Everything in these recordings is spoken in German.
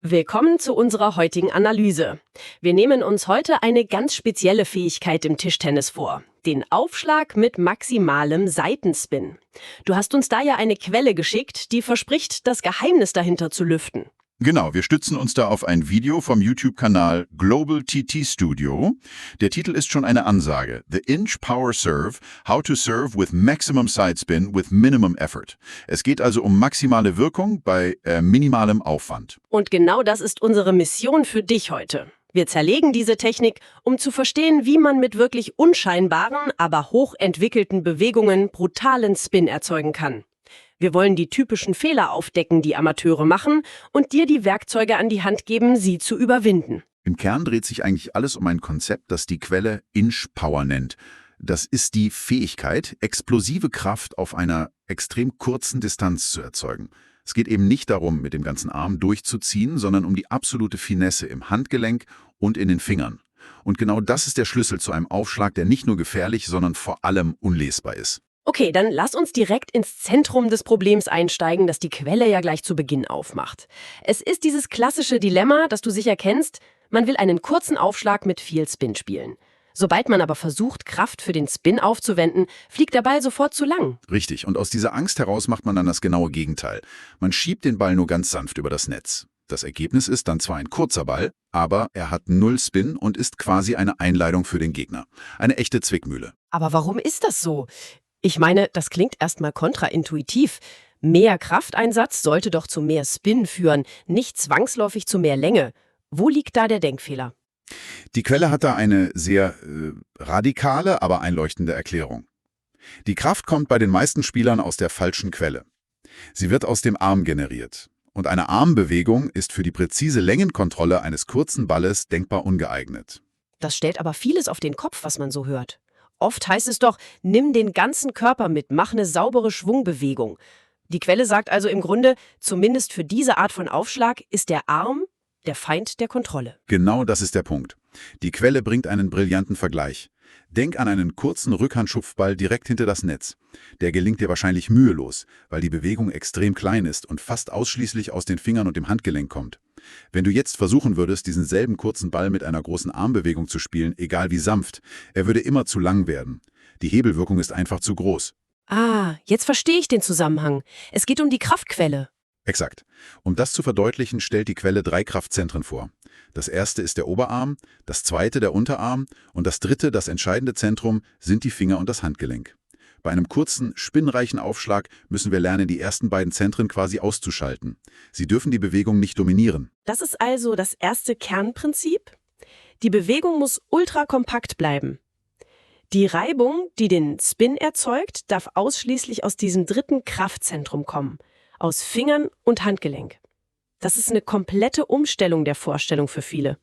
Willkommen zu unserer heutigen Analyse. Wir nehmen uns heute eine ganz spezielle Fähigkeit im Tischtennis vor. Den Aufschlag mit maximalem Seitenspin. Du hast uns da ja eine Quelle geschickt, die verspricht, das Geheimnis dahinter zu lüften. Genau, wir stützen uns da auf ein Video vom YouTube-Kanal Global TT Studio. Der Titel ist schon eine Ansage. The Inch Power Serve, How to Serve with Maximum Sidespin with Minimum Effort. Es geht also um maximale Wirkung bei minimalem Aufwand. Und genau das ist unsere Mission für dich heute. Wir zerlegen diese Technik, um zu verstehen, wie man mit wirklich unscheinbaren, aber hochentwickelten Bewegungen brutalen Spin erzeugen kann. Wir wollen die typischen Fehler aufdecken, die Amateure machen, und dir die Werkzeuge an die Hand geben, sie zu überwinden. Im Kern dreht sich eigentlich alles um ein Konzept, das die Quelle Inch Power nennt. Das ist die Fähigkeit, explosive Kraft auf einer extrem kurzen Distanz zu erzeugen. Es geht eben nicht darum, mit dem ganzen Arm durchzuziehen, sondern um die absolute Finesse im Handgelenk und in den Fingern. Und genau das ist der Schlüssel zu einem Aufschlag, der nicht nur gefährlich, sondern vor allem unlesbar ist. Okay, dann lass uns direkt ins Zentrum des Problems einsteigen, das die Quelle ja gleich zu Beginn aufmacht. Es ist dieses klassische Dilemma, das du sicher kennst. Man will einen kurzen Aufschlag mit viel Spin spielen. Sobald man aber versucht, Kraft für den Spin aufzuwenden, fliegt der Ball sofort zu lang. Richtig, und aus dieser Angst heraus macht man dann das genaue Gegenteil. Man schiebt den Ball nur ganz sanft über das Netz. Das Ergebnis ist dann zwar ein kurzer Ball, aber er hat null Spin und ist quasi eine Einleitung für den Gegner. Eine echte Zwickmühle. Aber warum ist das so? Ich meine, das klingt erstmal kontraintuitiv. Mehr Krafteinsatz sollte doch zu mehr Spin führen, nicht zwangsläufig zu mehr Länge. Wo liegt da der Denkfehler? Die Quelle hat da eine sehr radikale, aber einleuchtende Erklärung. Die Kraft kommt bei den meisten Spielern aus der falschen Quelle. Sie wird aus dem Arm generiert. Und eine Armbewegung ist für die präzise Längenkontrolle eines kurzen Balles denkbar ungeeignet. Das stellt aber vieles auf den Kopf, was man so hört. Oft heißt es doch, nimm den ganzen Körper mit, mach eine saubere Schwungbewegung. Die Quelle sagt also im Grunde, zumindest für diese Art von Aufschlag ist der Arm der Feind der Kontrolle. Genau das ist der Punkt. Die Quelle bringt einen brillanten Vergleich. Denk an einen kurzen Rückhandschupfball direkt hinter das Netz. Der gelingt dir wahrscheinlich mühelos, weil die Bewegung extrem klein ist und fast ausschließlich aus den Fingern und dem Handgelenk kommt. Wenn du jetzt versuchen würdest, diesen selben kurzen Ball mit einer großen Armbewegung zu spielen, egal wie sanft, er würde immer zu lang werden. Die Hebelwirkung ist einfach zu groß. Ah, jetzt verstehe ich den Zusammenhang. Es geht um die Kraftquelle. Exakt. Um das zu verdeutlichen, stellt die Quelle 3 Kraftzentren vor. Das erste ist der Oberarm, das zweite der Unterarm und das dritte, das entscheidende Zentrum, sind die Finger und das Handgelenk. Bei einem kurzen, spinnreichen Aufschlag müssen wir lernen, die ersten beiden Zentren quasi auszuschalten. Sie dürfen die Bewegung nicht dominieren. Das ist also das erste Kernprinzip. Die Bewegung muss ultrakompakt bleiben. Die Reibung, die den Spin erzeugt, darf ausschließlich aus diesem dritten Kraftzentrum kommen, aus Fingern und Handgelenk. Das ist eine komplette Umstellung der Vorstellung für viele.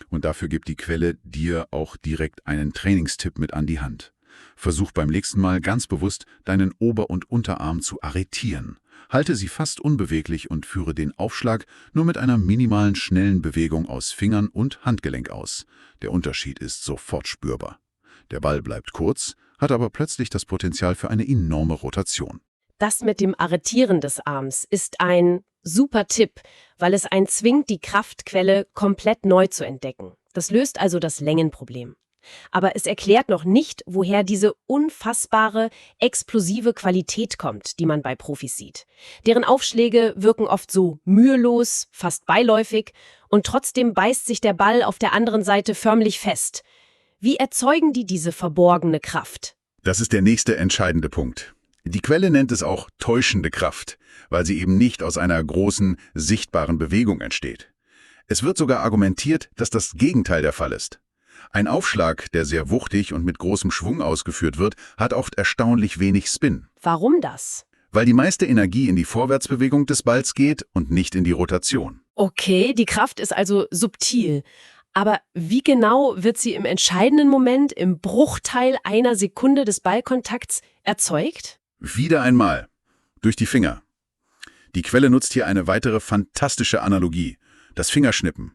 Und dafür gibt die Quelle dir auch direkt einen Trainingstipp mit an die Hand. Versuch beim nächsten Mal ganz bewusst, deinen Ober- und Unterarm zu arretieren. Halte sie fast unbeweglich und führe den Aufschlag nur mit einer minimalen, schnellen Bewegung aus Fingern und Handgelenk aus. Der Unterschied ist sofort spürbar. Der Ball bleibt kurz, hat aber plötzlich das Potenzial für eine enorme Rotation. Das mit dem Arretieren des Arms ist ein super Tipp, weil es einen zwingt, die Kraftquelle komplett neu zu entdecken. Das löst also das Längenproblem. Aber es erklärt noch nicht, woher diese unfassbare, explosive Qualität kommt, die man bei Profis sieht. Deren Aufschläge wirken oft so mühelos, fast beiläufig, und trotzdem beißt sich der Ball auf der anderen Seite förmlich fest. Wie erzeugen die diese verborgene Kraft? Das ist der nächste entscheidende Punkt. Die Quelle nennt es auch täuschende Kraft, weil sie eben nicht aus einer großen, sichtbaren Bewegung entsteht. Es wird sogar argumentiert, dass das Gegenteil der Fall ist. Ein Aufschlag, der sehr wuchtig und mit großem Schwung ausgeführt wird, hat oft erstaunlich wenig Spin. Warum das? Weil die meiste Energie in die Vorwärtsbewegung des Balls geht und nicht in die Rotation. Okay, die Kraft ist also subtil. Aber wie genau wird sie im entscheidenden Moment, im Bruchteil einer Sekunde des Ballkontakts erzeugt? Wieder einmal. Durch die Finger. Die Quelle nutzt hier eine weitere fantastische Analogie. Das Fingerschnippen.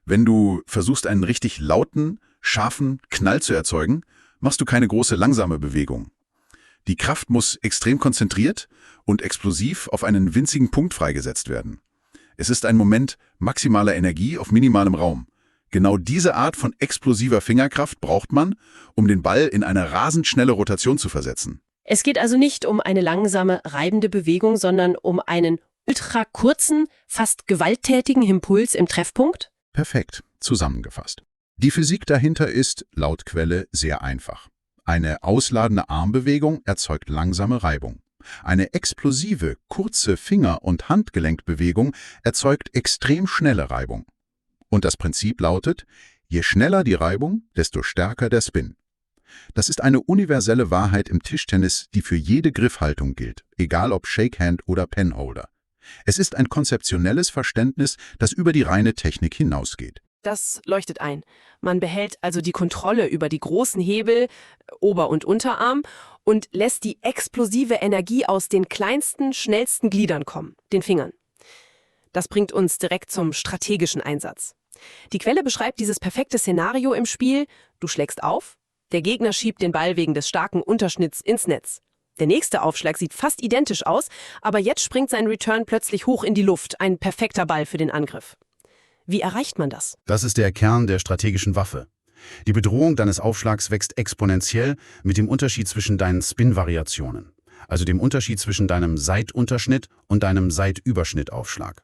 Wenn du versuchst, einen richtig lauten, scharfen Knall zu erzeugen, machst du keine große, langsame Bewegung. Die Kraft muss extrem konzentriert und explosiv auf einen winzigen Punkt freigesetzt werden. Es ist ein Moment maximaler Energie auf minimalem Raum. Genau diese Art von explosiver Fingerkraft braucht man, um den Ball in eine rasend schnelle Rotation zu versetzen. Es geht also nicht um eine langsame, reibende Bewegung, sondern um einen ultra kurzen, fast gewalttätigen Impuls im Treffpunkt? Perfekt zusammengefasst. Die Physik dahinter ist, laut Quelle, sehr einfach. Eine ausladende Armbewegung erzeugt langsame Reibung. Eine explosive, kurze Finger- und Handgelenkbewegung erzeugt extrem schnelle Reibung. Und das Prinzip lautet, je schneller die Reibung, desto stärker der Spin. Das ist eine universelle Wahrheit im Tischtennis, die für jede Griffhaltung gilt, egal ob Shakehand oder Penholder. Es ist ein konzeptionelles Verständnis, das über die reine Technik hinausgeht. Das leuchtet ein. Man behält also die Kontrolle über die großen Hebel, Ober- und Unterarm, und lässt die explosive Energie aus den kleinsten, schnellsten Gliedern kommen, den Fingern. Das bringt uns direkt zum strategischen Einsatz. Die Quelle beschreibt dieses perfekte Szenario im Spiel: Du schlägst auf, der Gegner schiebt den Ball wegen des starken Unterschnitts ins Netz. Der nächste Aufschlag sieht fast identisch aus, aber jetzt springt sein Return plötzlich hoch in die Luft, ein perfekter Ball für den Angriff. Wie erreicht man das? Das ist der Kern der strategischen Waffe. Die Bedrohung deines Aufschlags wächst exponentiell mit dem Unterschied zwischen deinen Spin-Variationen, also dem Unterschied zwischen deinem Seitunterschnitt und deinem Seitüberschnittaufschlag.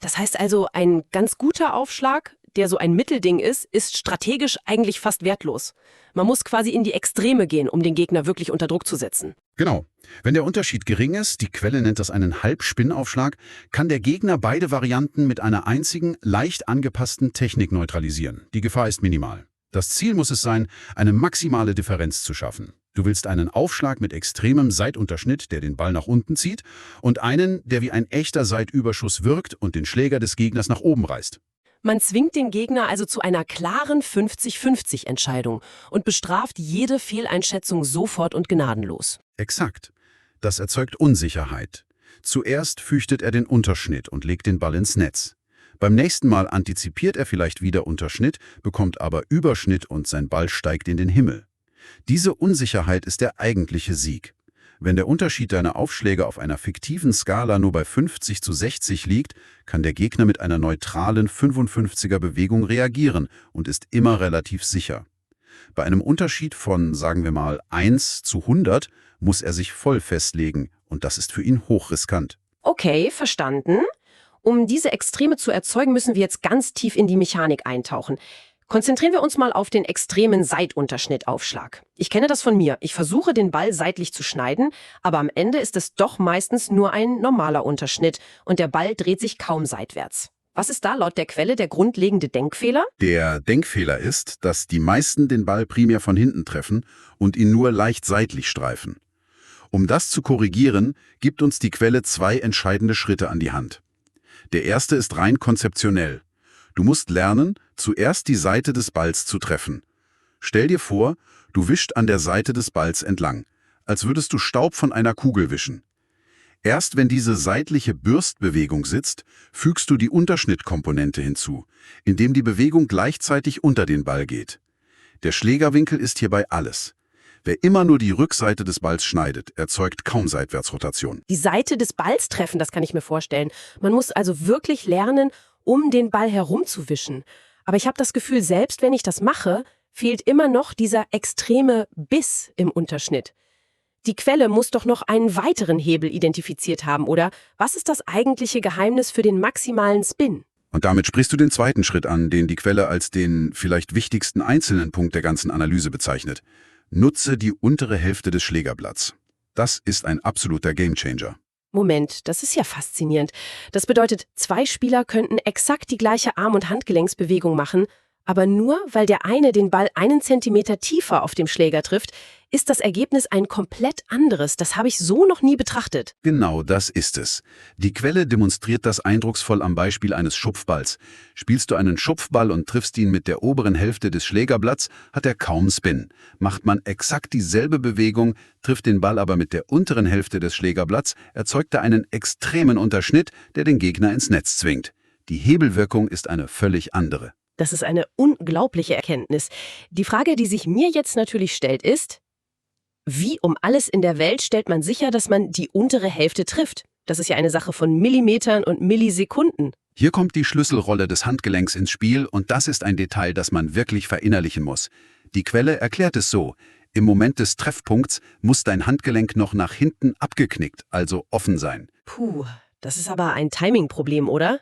Das heißt also, ein ganz guter Aufschlag, der so ein Mittelding ist strategisch eigentlich fast wertlos. Man muss quasi in die Extreme gehen, um den Gegner wirklich unter Druck zu setzen. Genau. Wenn der Unterschied gering ist, die Quelle nennt das einen Halbspinnaufschlag, kann der Gegner beide Varianten mit einer einzigen, leicht angepassten Technik neutralisieren. Die Gefahr ist minimal. Das Ziel muss es sein, eine maximale Differenz zu schaffen. Du willst einen Aufschlag mit extremem Seitunterschnitt, der den Ball nach unten zieht, und einen, der wie ein echter Seitüberschuss wirkt und den Schläger des Gegners nach oben reißt. Man zwingt den Gegner also zu einer klaren 50-50-Entscheidung und bestraft jede Fehleinschätzung sofort und gnadenlos. Exakt. Das erzeugt Unsicherheit. Zuerst fürchtet er den Unterschnitt und legt den Ball ins Netz. Beim nächsten Mal antizipiert er vielleicht wieder Unterschnitt, bekommt aber Überschnitt und sein Ball steigt in den Himmel. Diese Unsicherheit ist der eigentliche Sieg. Wenn der Unterschied deiner Aufschläge auf einer fiktiven Skala nur bei 50:60 liegt, kann der Gegner mit einer neutralen 55er-Bewegung reagieren und ist immer relativ sicher. Bei einem Unterschied von, sagen wir mal, 1:100 muss er sich voll festlegen und das ist für ihn hochriskant. Okay, verstanden. Um diese Extreme zu erzeugen, müssen wir jetzt ganz tief in die Mechanik eintauchen. Konzentrieren wir uns mal auf den extremen Seitunterschnittaufschlag. Ich kenne das von mir. Ich versuche, den Ball seitlich zu schneiden, aber am Ende ist es doch meistens nur ein normaler Unterschnitt und der Ball dreht sich kaum seitwärts. Was ist da laut der Quelle der grundlegende Denkfehler? Der Denkfehler ist, dass die meisten den Ball primär von hinten treffen und ihn nur leicht seitlich streifen. Um das zu korrigieren, gibt uns die Quelle 2 entscheidende Schritte an die Hand. Der erste ist rein konzeptionell. Du musst lernen, zuerst die Seite des Balls zu treffen. Stell dir vor, du wischst an der Seite des Balls entlang, als würdest du Staub von einer Kugel wischen. Erst wenn diese seitliche Bürstbewegung sitzt, fügst du die Unterschnittkomponente hinzu, indem die Bewegung gleichzeitig unter den Ball geht. Der Schlägerwinkel ist hierbei alles. Wer immer nur die Rückseite des Balls schneidet, erzeugt kaum Seitwärtsrotation. Die Seite des Balls treffen, das kann ich mir vorstellen. Man muss also wirklich lernen, um den Ball herumzuwischen. Aber ich habe das Gefühl, selbst wenn ich das mache, fehlt immer noch dieser extreme Biss im Unterschnitt. Die Quelle muss doch noch einen weiteren Hebel identifiziert haben, oder? Was ist das eigentliche Geheimnis für den maximalen Spin? Und damit sprichst du den zweiten Schritt an, den die Quelle als den vielleicht wichtigsten einzelnen Punkt der ganzen Analyse bezeichnet. Nutze die untere Hälfte des Schlägerblatts. Das ist ein absoluter Gamechanger. Moment, das ist ja faszinierend. Das bedeutet, zwei Spieler könnten exakt die gleiche Arm- und Handgelenksbewegung machen, aber nur, weil der eine den Ball 1 Zentimeter tiefer auf dem Schläger trifft, ist das Ergebnis ein komplett anderes. Das habe ich so noch nie betrachtet. Genau das ist es. Die Quelle demonstriert das eindrucksvoll am Beispiel eines Schupfballs. Spielst du einen Schupfball und triffst ihn mit der oberen Hälfte des Schlägerblatts, hat er kaum Spin. Macht man exakt dieselbe Bewegung, trifft den Ball aber mit der unteren Hälfte des Schlägerblatts, erzeugt er einen extremen Unterschnitt, der den Gegner ins Netz zwingt. Die Hebelwirkung ist eine völlig andere. Das ist eine unglaubliche Erkenntnis. Die Frage, die sich mir jetzt natürlich stellt, ist: Wie um alles in der Welt stellt man sicher, dass man die untere Hälfte trifft? Das ist ja eine Sache von Millimetern und Millisekunden. Hier kommt die Schlüsselrolle des Handgelenks ins Spiel und das ist ein Detail, das man wirklich verinnerlichen muss. Die Quelle erklärt es so: Im Moment des Treffpunkts muss dein Handgelenk noch nach hinten abgeknickt, also offen sein. Puh, das ist aber ein Timing-Problem, oder?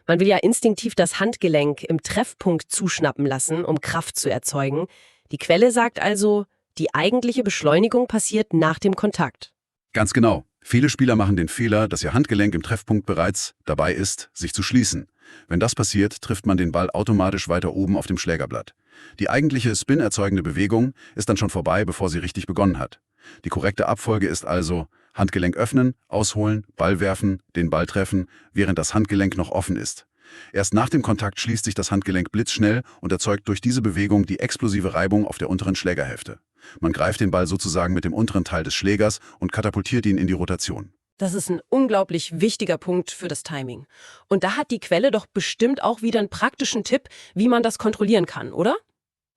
Man will ja instinktiv das Handgelenk im Treffpunkt zuschnappen lassen, um Kraft zu erzeugen. Die Quelle sagt also, die eigentliche Beschleunigung passiert nach dem Kontakt. Ganz genau. Viele Spieler machen den Fehler, dass ihr Handgelenk im Treffpunkt bereits dabei ist, sich zu schließen. Wenn das passiert, trifft man den Ball automatisch weiter oben auf dem Schlägerblatt. Die eigentliche spin-erzeugende Bewegung ist dann schon vorbei, bevor sie richtig begonnen hat. Die korrekte Abfolge ist also: Handgelenk öffnen, ausholen, Ball werfen, den Ball treffen, während das Handgelenk noch offen ist. Erst nach dem Kontakt schließt sich das Handgelenk blitzschnell und erzeugt durch diese Bewegung die explosive Reibung auf der unteren Schlägerhälfte. Man greift den Ball sozusagen mit dem unteren Teil des Schlägers und katapultiert ihn in die Rotation. Das ist ein unglaublich wichtiger Punkt für das Timing. Und da hat die Quelle doch bestimmt auch wieder einen praktischen Tipp, wie man das kontrollieren kann, oder?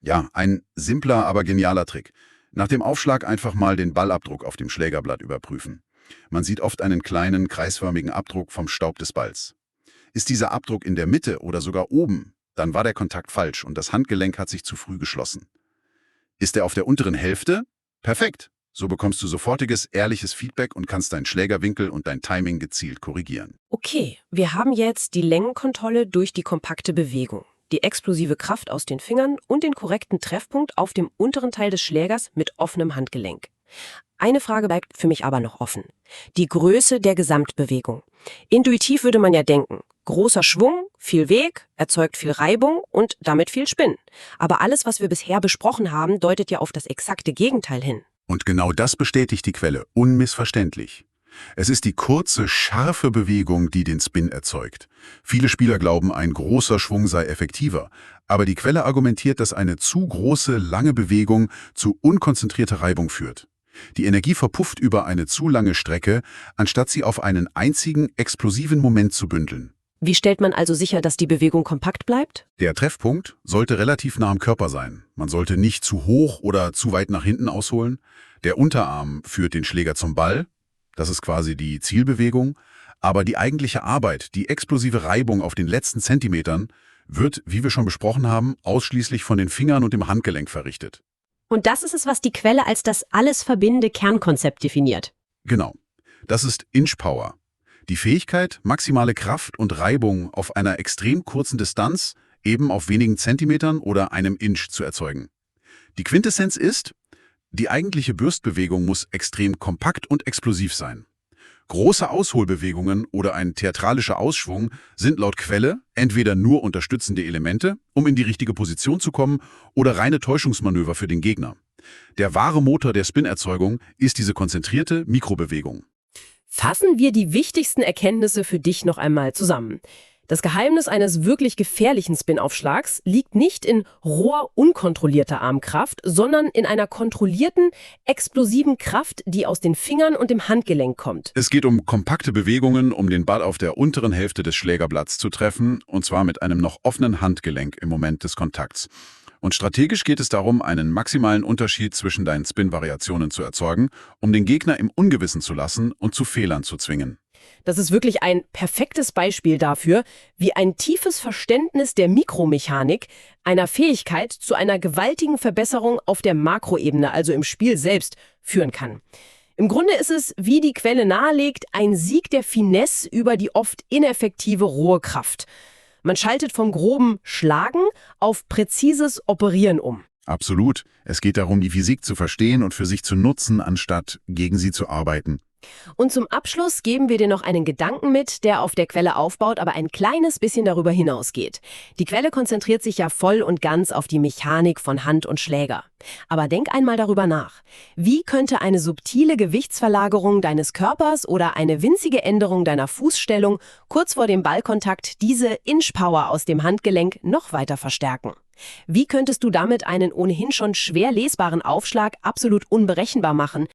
Ja, ein simpler, aber genialer Trick. Nach dem Aufschlag einfach mal den Ballabdruck auf dem Schlägerblatt überprüfen. Man sieht oft einen kleinen, kreisförmigen Abdruck vom Staub des Balls. Ist dieser Abdruck in der Mitte oder sogar oben, dann war der Kontakt falsch und das Handgelenk hat sich zu früh geschlossen. Ist er auf der unteren Hälfte? Perfekt. So bekommst du sofortiges, ehrliches Feedback und kannst deinen Schlägerwinkel und dein Timing gezielt korrigieren. Okay, wir haben jetzt die Längenkontrolle durch die kompakte Bewegung, die explosive Kraft aus den Fingern und den korrekten Treffpunkt auf dem unteren Teil des Schlägers mit offenem Handgelenk. Eine Frage bleibt für mich aber noch offen. Die Größe der Gesamtbewegung. Intuitiv würde man ja denken, großer Schwung, viel Weg, erzeugt viel Reibung und damit viel Spin. Aber alles, was wir bisher besprochen haben, deutet ja auf das exakte Gegenteil hin. Und genau das bestätigt die Quelle, unmissverständlich. Es ist die kurze, scharfe Bewegung, die den Spin erzeugt. Viele Spieler glauben, ein großer Schwung sei effektiver, aber die Quelle argumentiert, dass eine zu große, lange Bewegung zu unkonzentrierter Reibung führt. Die Energie verpufft über eine zu lange Strecke, anstatt sie auf einen einzigen, explosiven Moment zu bündeln. Wie stellt man also sicher, dass die Bewegung kompakt bleibt? Der Treffpunkt sollte relativ nah am Körper sein. Man sollte nicht zu hoch oder zu weit nach hinten ausholen. Der Unterarm führt den Schläger zum Ball. Das ist quasi die Zielbewegung. Aber die eigentliche Arbeit, die explosive Reibung auf den letzten Zentimetern, wird, wie wir schon besprochen haben, ausschließlich von den Fingern und dem Handgelenk verrichtet. Und das ist es, was die Quelle als das alles verbindende Kernkonzept definiert. Genau. Das ist Inch Power. Die Fähigkeit, maximale Kraft und Reibung auf einer extrem kurzen Distanz, eben auf wenigen Zentimetern oder einem Inch zu erzeugen. Die Quintessenz ist: Die eigentliche Bürstbewegung muss extrem kompakt und explosiv sein. Große Ausholbewegungen oder ein theatralischer Ausschwung sind laut Quelle entweder nur unterstützende Elemente, um in die richtige Position zu kommen, oder reine Täuschungsmanöver für den Gegner. Der wahre Motor der Spin-Erzeugung ist diese konzentrierte Mikrobewegung. Fassen wir die wichtigsten Erkenntnisse für dich noch einmal zusammen. Das Geheimnis eines wirklich gefährlichen Spin-Aufschlags liegt nicht in roher, unkontrollierter Armkraft, sondern in einer kontrollierten, explosiven Kraft, die aus den Fingern und dem Handgelenk kommt. Es geht um kompakte Bewegungen, um den Ball auf der unteren Hälfte des Schlägerblatts zu treffen, und zwar mit einem noch offenen Handgelenk im Moment des Kontakts. Und strategisch geht es darum, einen maximalen Unterschied zwischen deinen Spin-Variationen zu erzeugen, um den Gegner im Ungewissen zu lassen und zu Fehlern zu zwingen. Das ist wirklich ein perfektes Beispiel dafür, wie ein tiefes Verständnis der Mikromechanik einer Fähigkeit zu einer gewaltigen Verbesserung auf der Makroebene, also im Spiel selbst, führen kann. Im Grunde ist es, wie die Quelle nahelegt, ein Sieg der Finesse über die oft ineffektive rohe Kraft. Man schaltet vom groben Schlagen auf präzises Operieren um. Absolut. Es geht darum, die Physik zu verstehen und für sich zu nutzen, anstatt gegen sie zu arbeiten. Und zum Abschluss geben wir dir noch einen Gedanken mit, der auf der Quelle aufbaut, aber ein kleines bisschen darüber hinausgeht. Die Quelle konzentriert sich ja voll und ganz auf die Mechanik von Hand und Schläger. Aber denk einmal darüber nach. Wie könnte eine subtile Gewichtsverlagerung deines Körpers oder eine winzige Änderung deiner Fußstellung kurz vor dem Ballkontakt diese Inch-Power aus dem Handgelenk noch weiter verstärken? Wie könntest du damit einen ohnehin schon schwer lesbaren Aufschlag absolut unberechenbar machen,